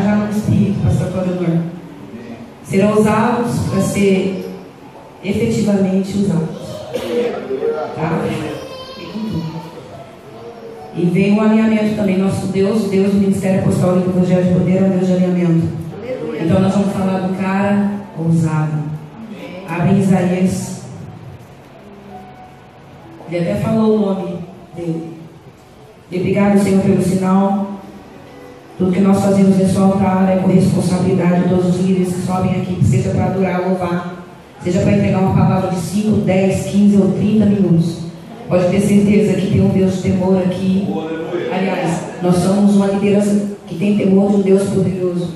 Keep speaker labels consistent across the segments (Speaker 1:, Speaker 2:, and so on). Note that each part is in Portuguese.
Speaker 1: já no Espírito, pastor Claudionor, serão usados para ser efetivamente usados. Tá? E com tudo. E vem um alinhamento também. Nosso Deus, o Deus do Ministério Apostólico do Evangelho de Poder, é um Deus de alinhamento. Então nós vamos falar do cara ousado. Abre em Isaías. Ele até falou o nome dele. E obrigado, Senhor, pelo sinal. Tudo que nós fazemos nesse altar é com responsabilidade de todos os líderes que sobem aqui, seja para adorar, louvar, seja para entregar uma palavra de 5, 10, 15 ou 30 minutos. Pode ter certeza que tem um Deus de temor aqui. Aliás, nós somos uma liderança que tem temor de um Deus poderoso.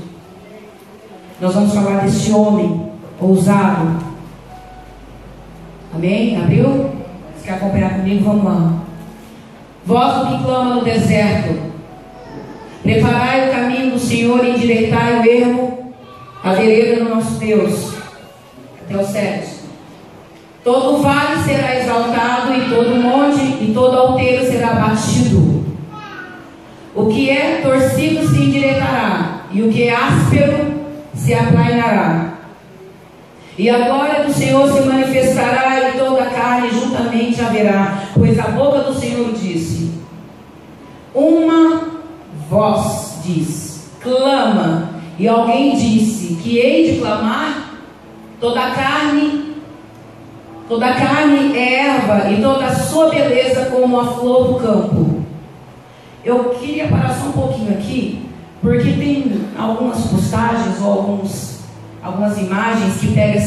Speaker 1: Nós vamos falar desse homem ousado. Amém? Abriu? Você quer acompanhar comigo? Vamos lá. Voz do que clama no deserto: preparai o caminho do Senhor e endireitai o ermo, a vereda do nosso Deus. Até o 7. Todo vale será exaltado, e todo monte e todo alteiro será batido. O que é torcido se endireitará, e o que é áspero se aplainará. E a glória do Senhor se manifestará, e toda a carne juntamente haverá, pois a boca do Senhor disse. Uma voz diz: clama. E alguém disse: que hei de clamar? Toda a carne é erva, e toda a sua beleza como a flor do campo. Eu queria parar só um pouquinho aqui, porque tem algumas postagens ou algumas imagens que pega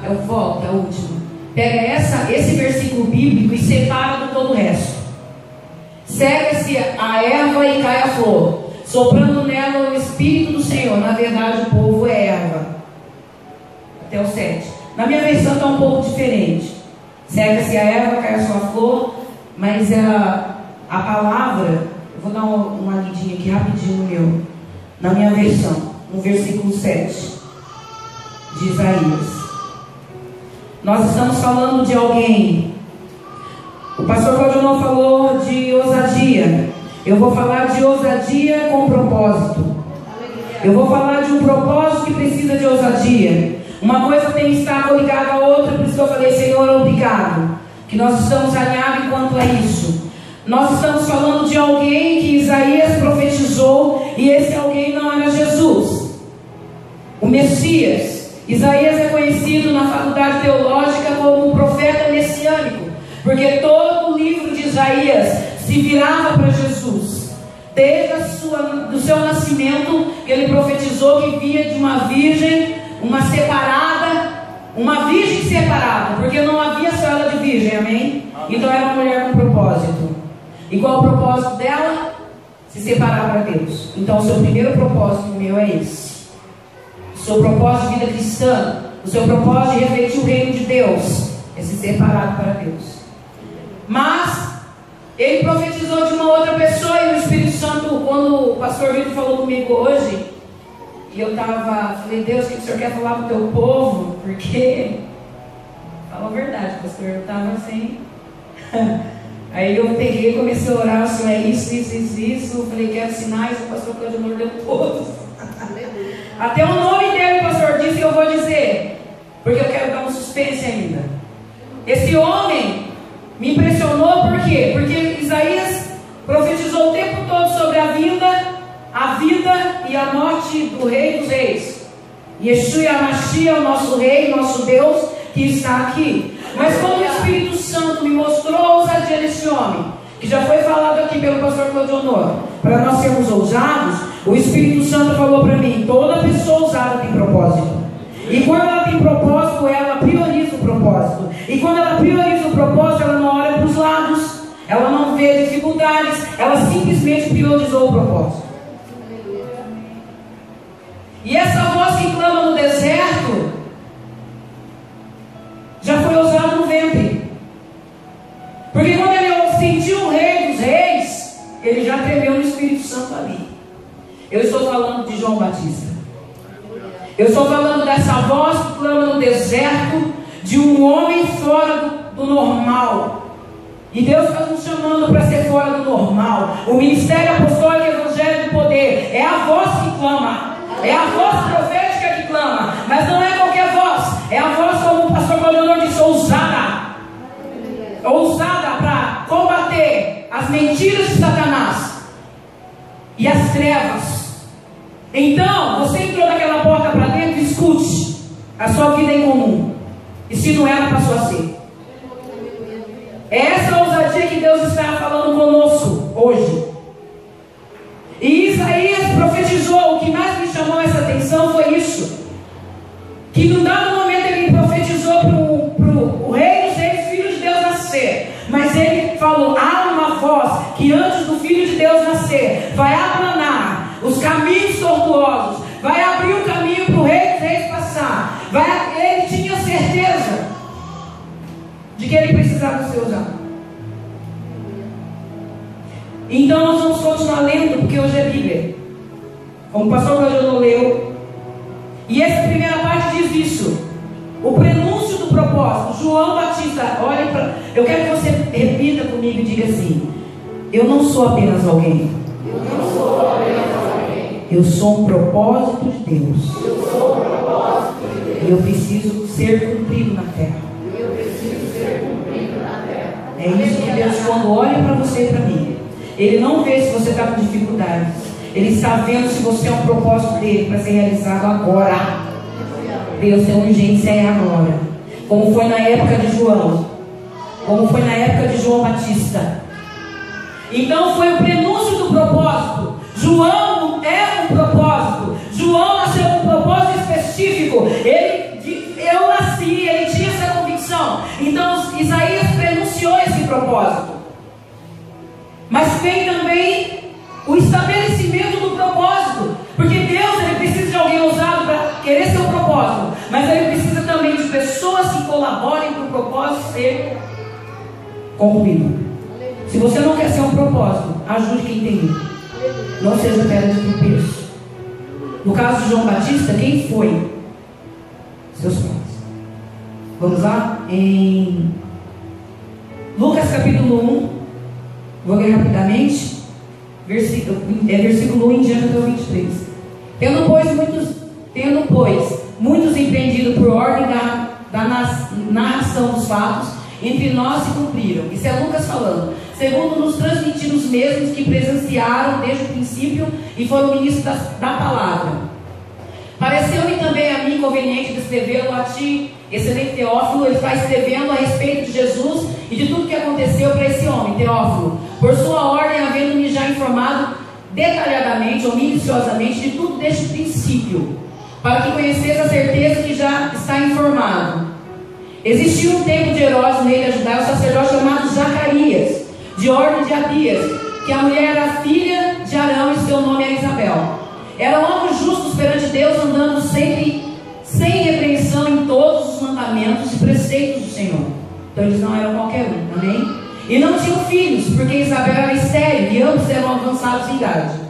Speaker 1: eu volto, a última. Pega esse versículo bíblico e separa de todo o resto. Cega-se a erva e cai a flor, soprando nela o Espírito do Senhor. Na verdade, o povo é erva. Até o 7. Na minha versão está um pouco diferente. Cega-se a erva, cai a sua flor. Mas a palavra, eu vou dar uma lidinha aqui rapidinho no meu. Na minha versão, no versículo 7 de Isaías. Nós estamos falando de alguém. O pastor Claudionor falou de ousadia. Eu vou falar de ousadia com propósito. Eu vou falar de um propósito que precisa de ousadia. Uma coisa tem que estar ligada à outra. Por isso que eu falei: Senhor, obrigado, que nós estamos alinhados enquanto é isso. Nós estamos falando de alguém que Isaías profetizou, e esse alguém não era Jesus, o Messias. Isaías é conhecido na faculdade teológica como um profeta messiânico, porque todo o livro de Isaías se virava para Jesus. Desde do seu nascimento, que ele profetizou que vinha de uma virgem, uma virgem separada, porque não havia só ela de virgem, amém? Então era uma mulher com propósito. E qual o propósito dela? Se separar para Deus. Então o seu primeiro propósito, meu, é esse. O seu propósito de vida cristã, o seu propósito de refletir o reino de Deus, é se separar para Deus. Mas ele profetizou de uma outra pessoa, e o Espírito Santo, quando o pastor Vitor falou comigo hoje, e eu falei: Deus, o que o Senhor quer falar para o teu povo? Porque, fala a verdade, pastor, eu estava assim. Aí eu peguei e comecei a orar: Senhor, é isso. Eu falei: quero sinais. O pastor Claudionor deu todos. Até o nome dele o pastor disse, e eu vou dizer, porque eu quero dar um suspense ainda. Esse homem me impressionou, por quê? Porque Isaías profetizou o tempo todo sobre a vida e a morte do Rei dos Reis. Yeshua HaMashiach, o nosso Rei, nosso Deus, que está aqui. Mas como o Espírito Santo me mostrou a ousadia desse homem, que já foi falado aqui pelo pastor Claudionor, para nós sermos ousados, o Espírito Santo falou para mim: toda pessoa ousada tem propósito. E quando ela tem propósito, ela prioriza o propósito. E quando ela prioriza o propósito, ela não olha para os lados, ela não vê dificuldades, ela simplesmente priorizou o propósito. E essa voz que clama no deserto já foi ousada no ventre. Porque quando ele sentiu o Rei dos Reis, ele já tremeu no Espírito Santo ali. Eu estou falando de João Batista. Eu estou falando dessa voz que clama no deserto, de um homem fora do normal. E Deus está nos chamando para ser fora do normal. O ministério apostólico e evangelho do poder é a voz trevas. Então, você entrou daquela porta para dentro e escute a sua vida em comum. E se não era, passou a ser. É essa ousadia que Deus está falando conosco hoje. E Isaías profetizou. O que mais me chamou essa atenção foi isso. Que num dado momento ele profetizou para o rei dos reis, filho de Deus nascer. Mas ele falou: há uma voz que antes do filho de Deus nascer vai aplanar os caminhos tortuosos, vai abrir o caminho para o rei dos reis passar. Ele tinha certeza de que ele precisava ser usado. Então nós vamos continuar lendo, porque hoje é Bíblia, como o pastor Rogério leu. E essa primeira parte diz isso: o prenúncio do propósito. João Batista, olha para. Eu quero que você repita comigo e diga assim: eu não sou apenas alguém.
Speaker 2: Eu não sou apenas alguém.
Speaker 1: Eu sou um propósito de Deus.
Speaker 2: Eu sou um propósito de Deus.
Speaker 1: E eu preciso ser cumprido na terra.
Speaker 2: Eu preciso ser cumprido na terra.
Speaker 1: É isso que Deus, quando olha para você e para mim, Ele não vê se você está com dificuldades. Ele está vendo se você é um propósito dele para ser realizado agora. Deus tem urgência é agora. Como foi na época de João. Como foi na época de João Batista. Então foi o prenúncio do propósito. João é um propósito. João nasceu com um propósito específico. Eu nasci, ele tinha essa convicção. Então Isaías prenunciou esse propósito. Mas vem também o estabelecimento do propósito. Porque Deus, ele precisa de alguém ousado para querer seu propósito. Mas ele precisa também de pessoas que colaborem para o propósito ser concluído. Se você não quer ser um propósito, ajude quem tem um. Não seja pedra de tropeço. No caso de João Batista, quem foi? Seus pais. Vamos lá? Em Lucas capítulo 1. Vou ler rapidamente. Versículo 1 em diante até o 23. Tendo, pois, muitos empreendido por ordem da narração dos fatos, entre nós se cumpriram. Isso é Lucas falando. Segundo nos transmitiram os mesmos que presenciaram desde o princípio e foram ministros da palavra. Pareceu-me também a mim conveniente descrevê-lo a ti, excelente Teófilo. Ele está escrevendo a respeito de Jesus e de tudo que aconteceu para esse homem, Teófilo, por sua ordem, havendo-me já informado detalhadamente ou minuciosamente de tudo desde o princípio, para que conhecesse a certeza que já está informado. Existia um tempo de Herodes, rei da Judéia, um sacerdote chamado Zacarias, de ordem de Abias, que a mulher era filha de Arão e seu nome era Isabel. Eram ambos justos perante Deus, andando sempre sem repreensão em todos os mandamentos e preceitos do Senhor. Então eles não eram qualquer um, amém? E não tinham filhos, porque Isabel era estéril e ambos eram avançados em idade.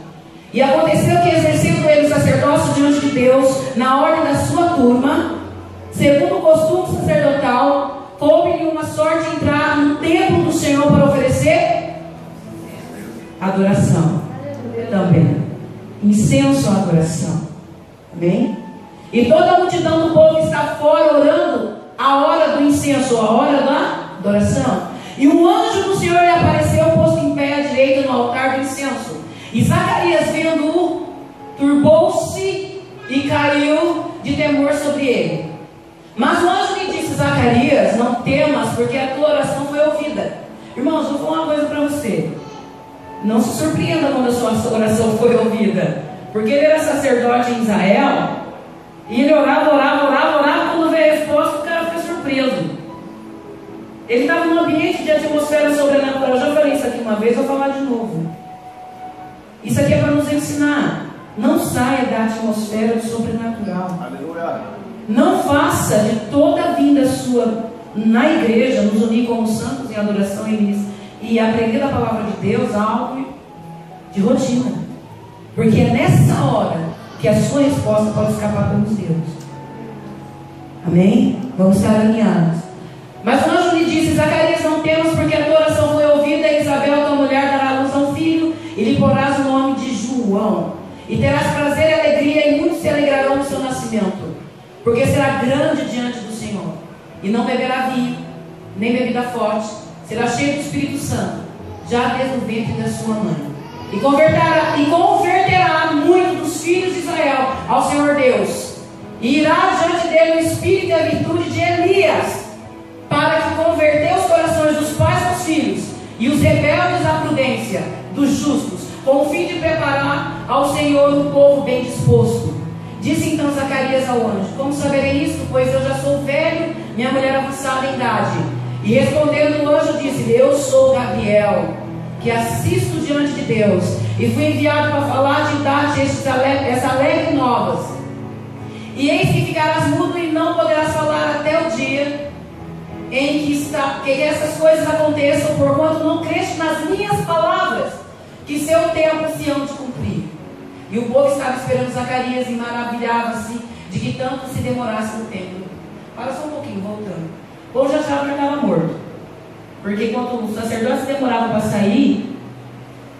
Speaker 1: E aconteceu que, exercendo ele o sacerdócio diante de Deus, na ordem da sua turma, segundo o costume sacerdotal, coube-lhe uma sorte entrar no templo do Senhor para oferecer adoração. Também incenso à adoração. Amém? E toda a multidão do povo está fora orando a hora do incenso, a hora da adoração. E um anjo do Senhor lhe apareceu, posto em pé à direita no altar do incenso. E Zacarias, vendo-o, turbou-se e caiu de temor sobre ele. Mas o anjo lhe disse: Zacarias, não temas, porque a tua oração foi ouvida. Irmãos, vou falar uma coisa para você. Não se surpreenda quando a sua oração foi ouvida, porque ele era sacerdote em Israel, e ele orava, quando veio a resposta, o cara ficou surpreso. Ele estava num ambiente de atmosfera sobrenatural. Eu já falei isso aqui uma vez, vou falar de novo. Isso aqui é para nos ensinar. Não saia da atmosfera do sobrenatural.
Speaker 2: Aleluia.
Speaker 1: Não faça de toda a vinda sua na igreja, nos unir como santos em adoração e aprender a palavra de Deus algo de rotina. Porque é nessa hora que a sua resposta pode escapar pelos dedos. Amém? Vamos estar alinhados. Mas o anjo lhe disse: Zacarias, não temas, porque a tua oração foi ouvida, e Isabel, tua mulher, dará à luz a um filho, e lhe porás o nome de João. E terás prazer e alegria, e muitos se alegrarão no seu nascimento, porque será grande diante do Senhor. E não beberá vinho, nem bebida forte, será cheio do Espírito Santo, já desde o ventre da sua mãe. e converterá muitos dos filhos de Israel ao Senhor Deus, e irá diante dele o espírito e a virtude de Elias, para que converteu os corações dos pais aos filhos, e os rebeldes à prudência dos justos, com o fim de preparar ao Senhor um povo bem disposto. Disse então Zacarias ao anjo: como saberei isto, pois eu já sou velho, minha mulher avançada em idade? E respondendo o anjo, disse: eu sou Gabriel, que assisto diante de Deus, e fui enviado para falar de dar-te essa alegre novas. E eis que ficarás mudo e não poderás falar até o dia em que essas coisas aconteçam, porquanto não creste nas minhas palavras, que seu tempo se hão de cumprir. E o povo estava esperando Zacarias e maravilhava-se de que tanto se demorasse no templo. Para só um pouquinho, voltando. O povo já achava que ele estava morto, porque quando o sacerdote se demorava para sair,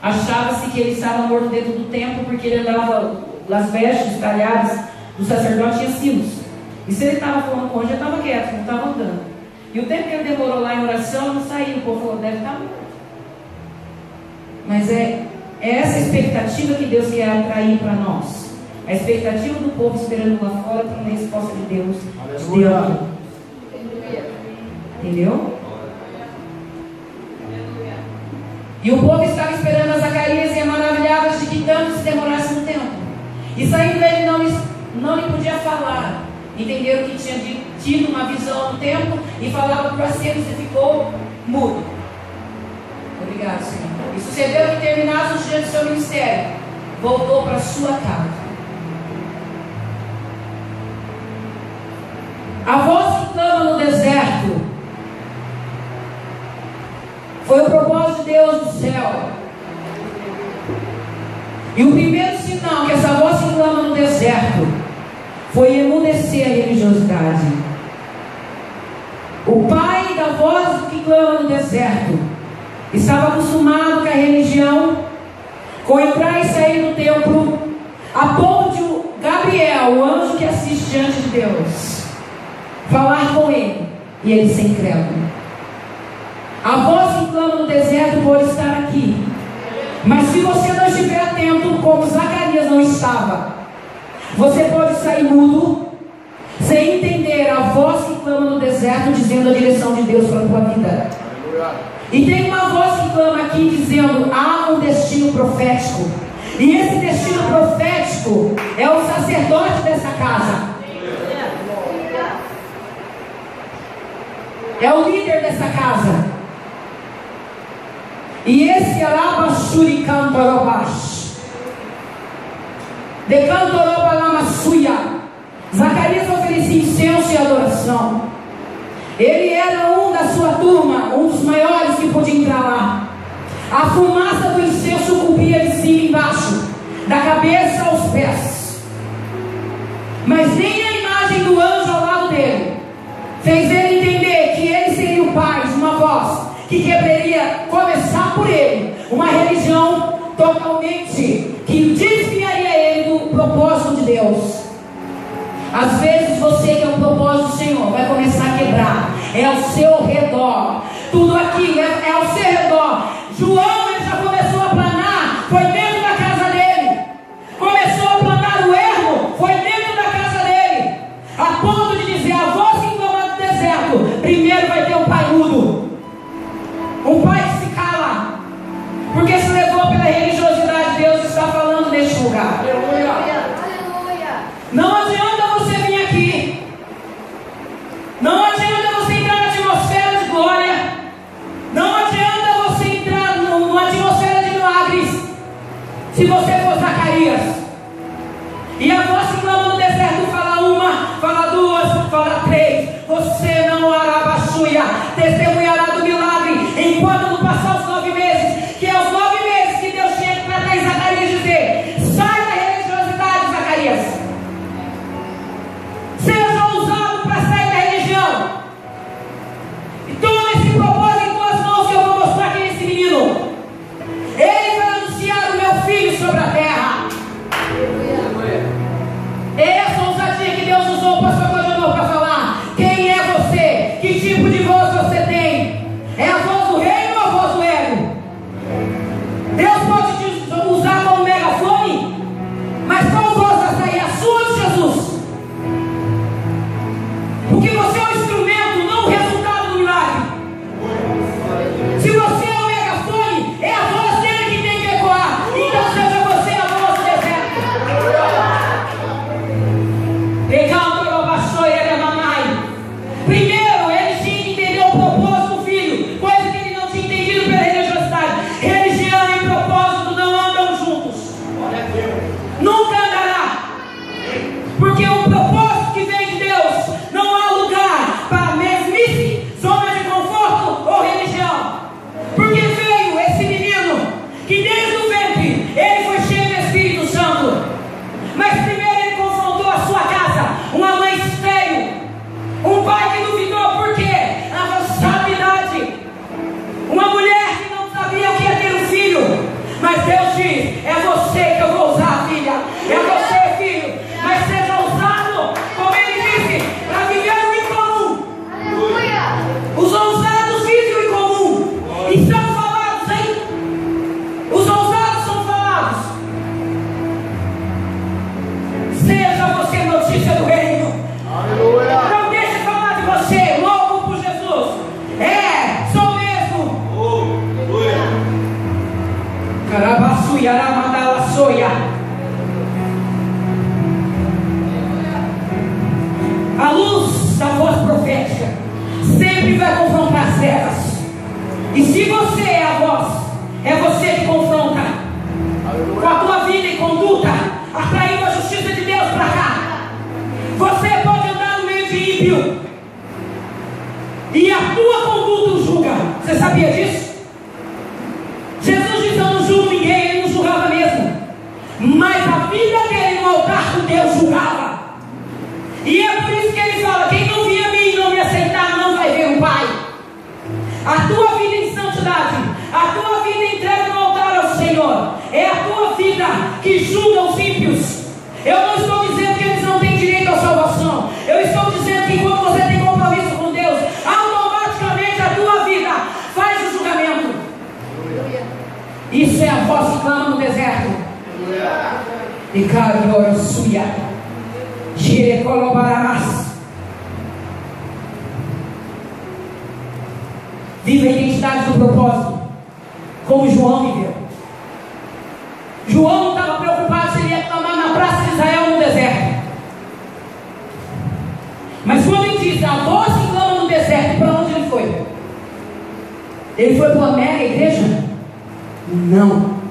Speaker 1: achava-se que ele estava morto dentro do templo, porque ele andava, as vestes talhadas do sacerdote tinha silos. E se ele estava falando com o anjo, ele estava quieto, não estava andando. E o tempo que ele demorou lá em oração, não saiu. O povo falou: deve estar morto. Mas é essa expectativa que Deus quer atrair para nós. A expectativa do povo esperando lá fora para uma resposta de Deus. Entendeu? E o povo estava esperando a Zacarias e maravilhava de que tanto se demorasse no tempo. E saindo ele não lhe podia falar. Entenderam que tinha tido uma visão no tempo e falava para cima e ficou mudo. Obrigado, Senhor. E sucedeu que, terminados os dias do seu ministério, voltou para sua casa. A voz que clama no deserto foi o propósito de Deus do céu. E o primeiro sinal que essa voz que clama no deserto foi emudecer a religiosidade. O pai da voz que clama no deserto estava acostumado com a religião, com entrar e sair do templo, a ponto de Gabriel, o anjo que assiste diante de Deus, falar com ele e ele ser incrédulo. A voz que clama no deserto pode estar aqui, mas se você não estiver atento, como Zacarias não estava, você pode sair mudo, sem entender a voz que clama no deserto, dizendo a direção de Deus para a tua vida. E tem uma voz que clama aqui dizendo: há um destino profético. E esse destino profético é o sacerdote dessa casa, é o líder dessa casa. E esse Arabashuri Cantorobash de Cantorobalamaçuia, Zacarias oferecia incenso e adoração. Ele era um da sua turma, um dos maiores que podia entrar lá. A fumaça do incenso cobria de cima e embaixo, da cabeça aos pés. Mas nem a imagem do anjo ao lado dele fez ele entender que ele seria o pai de uma voz que quebraria, começar por ele, uma religião totalmente que desviaria ele do propósito de Deus. Às vezes você que é o propósito do Senhor vai começar a quebrar. É ao seu redor. Tudo aqui é ao seu redor. João, ele já começou a planar, foi dentro da casa dele. Começou a planar o erro, foi dentro da casa dele. A ponto de dizer: a voz que clama no deserto, primeiro vai ter um pai mudo, um pai que se cala, porque se levou pela religiosidade. Deus está falando neste lugar. Aleluia. Não adianta você vir aqui, não adianta você entrar na atmosfera de glória, não adianta você entrar numa atmosfera de milagres, se você for Zacarias. E a voz que clama no deserto fala uma, fala duas, fala três. Você não arabaxuia, testemunhará do milagre enquanto não passar os 9 meses, que é os 9 meses que Deus tinha que tratar em Zacarias e dizer: sai da religiosidade, Zacarias. Seja ousado para sair da religião. E toma esse propósito em tuas mãos, que eu vou mostrar quem é esse menino. Ele vai anunciar o meu filho sobre a terra. vida dele no altar com Deus julgava. E é por isso que ele fala: quem não via a mim e não me aceitar, não vai ver o Pai. A tua vida em santidade, a tua vida entregue no altar ao Senhor, é a tua vida que julga os ímpios. Eu não estou dizendo que eles não têm direito à salvação. Eu estou dizendo que quando você tem compromisso com Deus, automaticamente a tua vida faz o julgamento. Isso é a voz que clama no deserto. E cariora suia, girecolobarás. Viva a identidade do propósito, como João viveu. João não estava preocupado se ele ia clamar na praça de Israel no deserto. Mas quando ele diz a voz que clama no deserto, para onde ele foi? Ele foi para uma mega igreja? Não.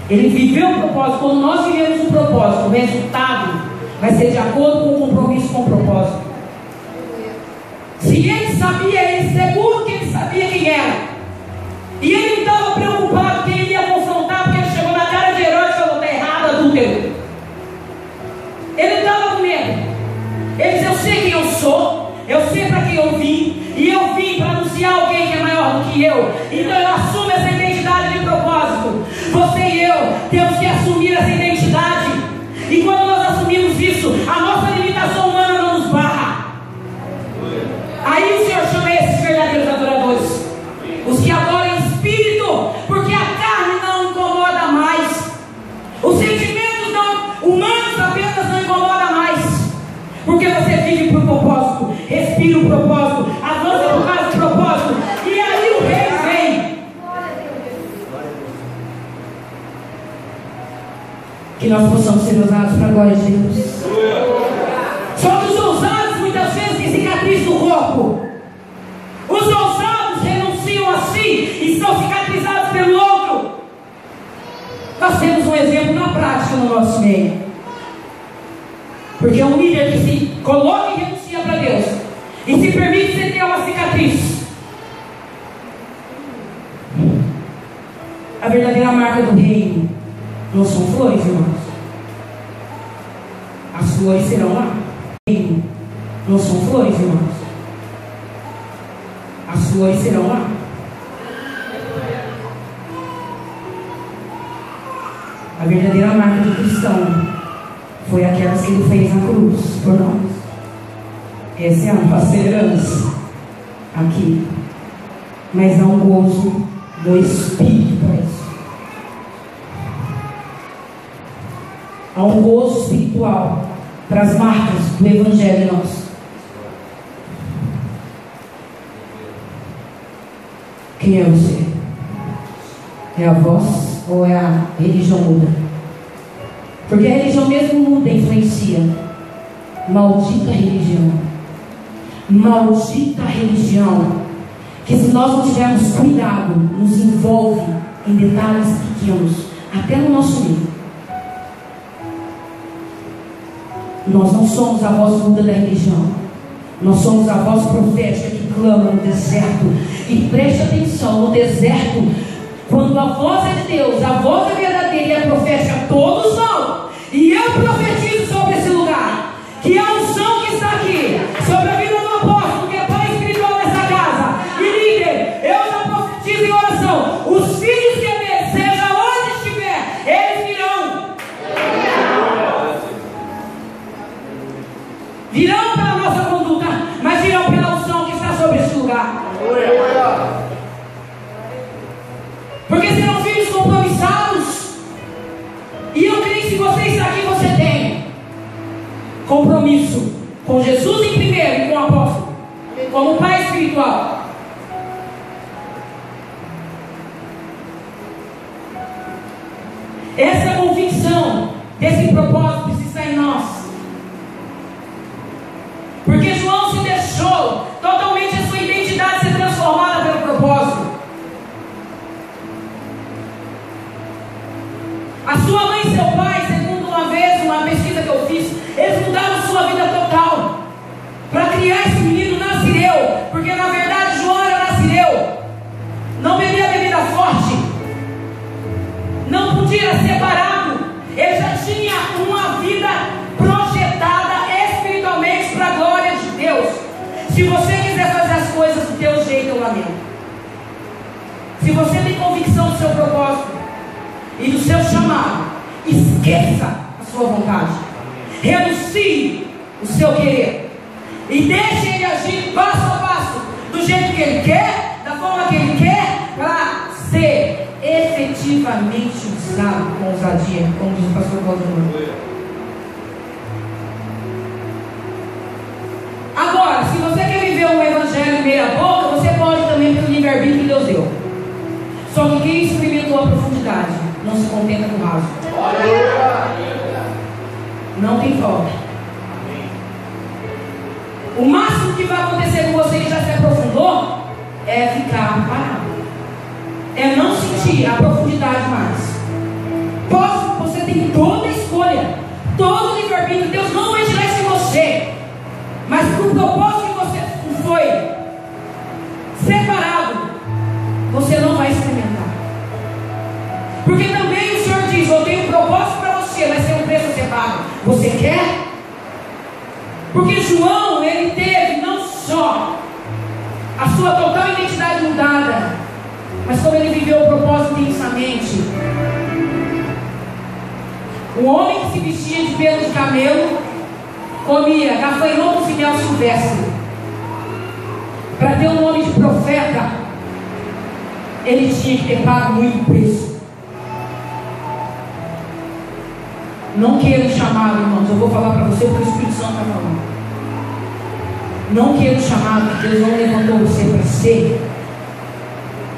Speaker 1: Ele viveu o propósito. Quando nós vivemos o propósito, o resultado vai ser de acordo com o compromisso com o propósito. Se ele sabia, ele seguro que ele sabia quem era. E ele não estava preocupado que ele ia confrontar, porque ele chegou na cara de Herodes e falou: está errado, adúltero. Ele não estava com medo. Ele disse: eu sei quem eu sou, eu sei para quem eu vim, e eu vim para anunciar alguém que é maior do que eu. Então eu assumo essa identidade de propósito. Você e eu temos que assumir essa identidade. E quando nós assumimos isso, a nossa limitação humana não nos barra. Aí o Senhor chama esses verdadeiros adoradores, os que adoram em espírito, porque a carne não incomoda mais, os sentimentos humanos apenas não incomodam mais, porque você vive por propósito, respira o propósito, avança por causa do propósito, e aí o rei vem. Que nós possamos ser usados para a glória de Deus. Só que os ousados muitas vezes têm cicatriz no corpo. Os ousados renunciam a si e são cicatrizados pelo outro. Nós temos um exemplo na prática no nosso meio. Porque é um líder que se coloca e renuncia para Deus e se permite ser ter uma cicatriz. A verdadeira marca do reino não são flores, irmãos. As flores serão lá. Não são flores, irmãos. As flores serão lá. A verdadeira marca do cristão foi aquelas que ele fez na cruz por nós. Essa é a nossa herança aqui. Mas há um gozo do Espírito para isso. Há um gozo espiritual para as marcas do Evangelho em nós. Quem é você? É a voz ou é a religião muda? Porque a religião mesmo muda, influencia. Maldita religião. Maldita religião. Que se nós não tivermos cuidado, nos envolve em detalhes pequenos, até no nosso meio. Nós não somos a voz muda da religião. Nós somos a voz profética que clama no deserto. E preste atenção, no deserto, quando a voz é de Deus, a voz é verdadeira e é profética, todos vão. E eu profetizo sobre esse lugar, que a unção que está aqui, sobre a vida do apóstolo, que é pai espiritual nessa casa, e líder, eu já profetizo em oração, os filhos que é dele, seja onde estiver, eles virão. Virão pela nossa conduta, mas virão pela unção que está sobre esse lugar. Porque serão filhos compromissados. E eu creio que se você está aqui, você tem compromisso com Jesus em primeiro e com o apóstolo, como pai espiritual. Essa convicção desse propósito precisa estar em nós. Porque João se deixou totalmente a sua identidade ser transformada pelo propósito. A sua mãe e seu pai, segundo uma pesquisa que eu fiz, eles mudaram sua vida total para criar esse menino nazireu. Porque na verdade João era nazireu, não bebia bebida forte, não podia ser separado. Ele já tinha esqueça a sua vontade, renuncie o seu querer e deixe ele agir passo a passo, do jeito que ele quer, da forma que ele quer, para ser efetivamente usado com ousadia, como diz o pastor Valdemar. Agora, se você quer viver um evangelho meia boca, você pode também pelo livre-arbítrio que Deus deu. Só que quem experimentou a profundidade não se contenta com o raso. Não tem volta. O máximo que vai acontecer com você que já se aprofundou é ficar parado, é não sentir a profundidade mais. Você tem toda a escolha, todo o livre-arbítrio. Deus não vai tirar isso de você, mas por propósito que você foi separado, você não vai experimentar. Porque também o Senhor diz: eu tenho um propósito para você, mas tem um preço a ser pago. Você quer? Porque João, ele teve não só a sua total identidade mudada, mas como ele viveu o propósito intensamente. O homem que se vestia de pelo de camelo comia gafanhotos e mel silvestre. Para ter o nome de profeta, ele tinha que ter pago muito preço. Não queira o chamado, irmãos. Eu vou falar para você porque o Espírito Santo está falando. Não queira o chamado que Deus não levantou você para ser,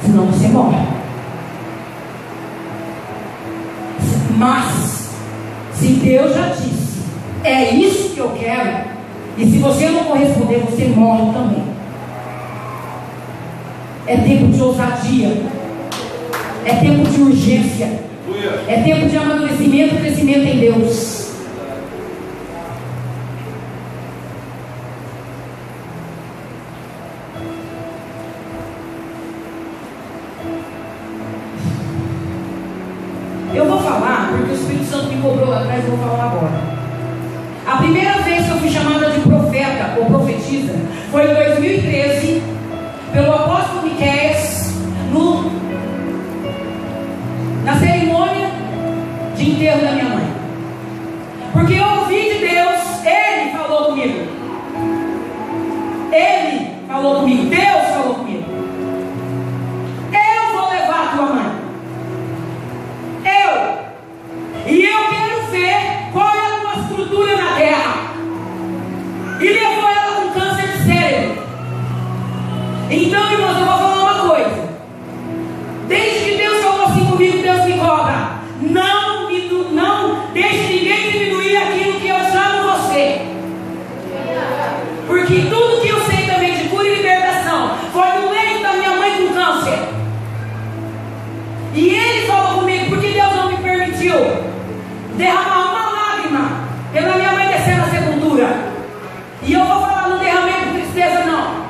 Speaker 1: senão você morre. Mas se Deus já disse, é isso que eu quero, e se você não corresponder, você morre também. É tempo de ousadia, é tempo de urgência, é tempo de amadurecimento e crescimento em Deus. Eu vou falar porque o Espírito Santo me cobrou lá atrás, eu vou falar agora. A primeira vez que eu fui chamada de profeta ou profetisa foi em 2013, pelo apóstolo Miqueias, na cerimônia de enterro da minha mãe. Porque eu ouvi de Deus, Ele falou comigo. Ele falou comigo, Deus falou comigo. Eu vou levar a tua mãe. E eu quero ver qual é a tua estrutura na terra. E levou ela com câncer de cérebro. Então, irmãos, eu vou falar uma coisa. Desde que Deus falou assim comigo, Deus me cobra. Não deixe ninguém diminuir aquilo que eu chamo você. Porque tudo que eu sei também de cura e libertação foi no leito da minha mãe com câncer. E Ele falou comigo, porque Deus não me permitiu derramar uma lágrima pela minha mãe descer na sepultura. E eu vou falar, não derramei por tristeza não,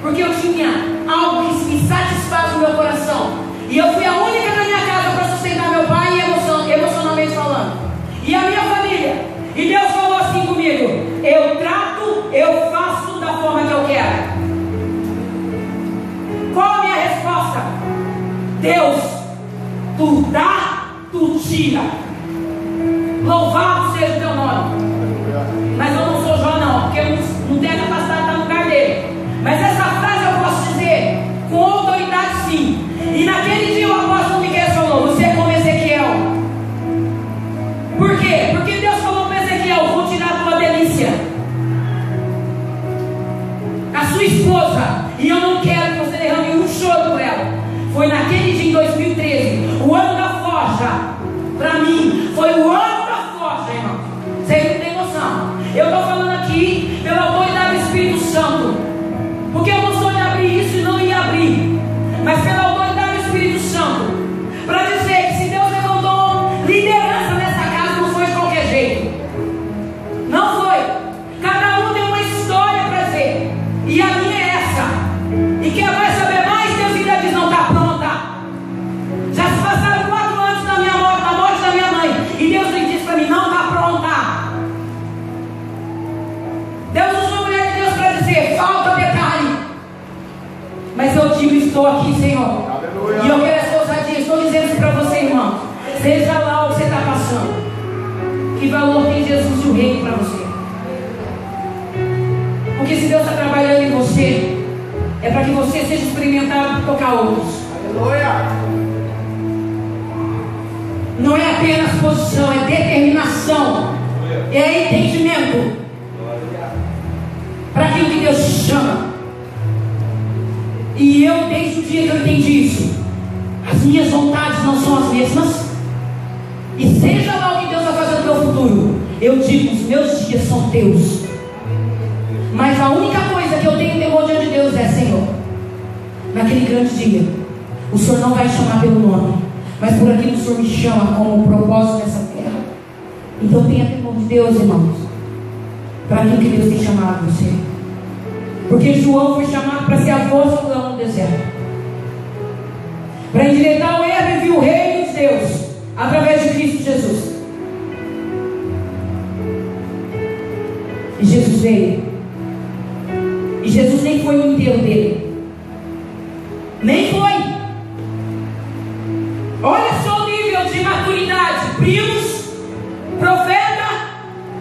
Speaker 1: porque eu tinha algo que me satisfaz no meu coração. E eu fui a única na minha casa para sustentar meu pai emocionalmente falando, e a minha família. E Deus falou assim comigo: eu trato, eu faço da forma que eu quero. Qual a minha resposta? Deus, tu dá, tu tira. Louvado seja o teu nome. Mas eu não sou Jó não, porque eu não tenho a capacidade de estar no lugar dele. Mas essa frase eu posso dizer com autoridade sim. E naquele dia o apóstolo Miqueias falou: você é como Ezequiel. Por quê? Porque Deus falou para Ezequiel: vou tirar a tua delícia, a sua esposa, e eu não quero que você derrame um choro por ela. Foi naquele dia em 2013, o ano da forja. Para mim foi o ano da forja, irmão. Vocês não têm noção. Eu estou falando aqui pela autoridade do Espírito Santo, porque eu não sou de abrir isso e não ia abrir, mas pela autoridade do Espírito Santo, para dizer que se Deus levantou liderança nessa casa, não foi de qualquer jeito. Não foi. Cada um tem uma história para dizer, e a minha é essa. E quem vai saber mais, Deus ainda diz: não está pronta. Já se passaram 4 anos da morte da minha mãe, e Deus lhe disse para mim: não está pronta. Deus usou a mulher de Deus para dizer: falta detalhe. Mas eu digo: estou aqui, Senhor. Aleluia. E eu quero essa ousadia. Estou dizendo isso para você, irmão. Seja lá o que você está passando. Que valor tem Jesus e o reino para você? Porque se Deus está trabalhando em você, é para que você seja experimentado por tocar outros.
Speaker 3: Aleluia.
Speaker 1: Não é apenas posição, é determinação, é entendimento para aquilo que Deus te chama. E eu, desde o dia que eu entendi isso, as minhas vontades não são as mesmas. E seja lá o que Deus vai fazer no meu futuro, eu digo, os meus dias são teus. Mas a única coisa que eu tenho temor diante de Deus é: Senhor, naquele grande dia, o Senhor não vai chamar pelo nome, mas por aquilo que o Senhor me chama como um propósito nessa terra. Então tenha temor de Deus, irmãos, para aquilo que Deus tem chamado você. Porque João foi chamado para ser a voz do leão no deserto, para endireitar o erro e vir o reino de Deus através de Cristo Jesus. E Jesus veio. E Jesus nem foi no enterro dele. Nem foi. Olha só o nível de maturidade. Primos, profeta,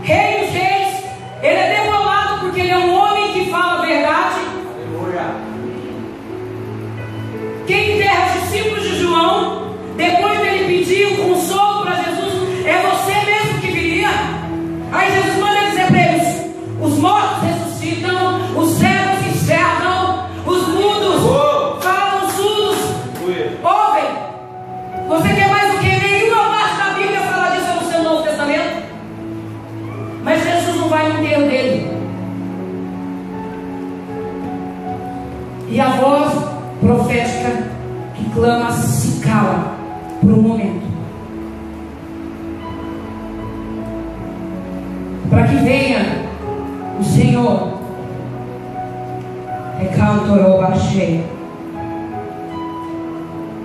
Speaker 1: rei dos reis. Ele é devolado porque ele é um homem que fala a verdade.
Speaker 3: Aleluia.
Speaker 1: Quem enterra os discípulos de João, depois dele pedir o consolo para Jesus, é você mesmo que viria. Aí Jesus manda dizer para eles: os mortos ressuscitam, os cegos enxergam, os mudos falam, os surdos ouvem. Você quer mais do que nenhuma parte da Bíblia fala disso no seu Novo Testamento? Mas Jesus não vai no enterro dele. E a voz profética que clama se cala por um momento, para que venha o Senhor. Recantorou baixei,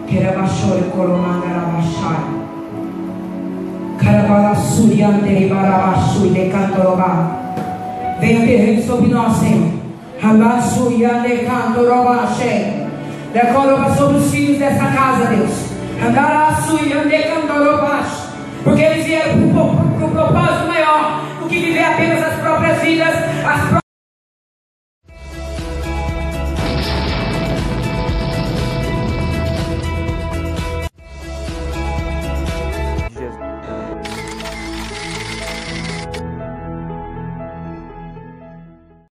Speaker 1: querabachore coromandarabachai, carabalassuriante barabachui decantorobá. Venha ter reino sobre nós, Senhor. Rabassuriante cantorobachei, decoroba sobre os filhos dessa casa, Deus. Andarassuriante cantorobachei, porque eles vieram para o propósito maior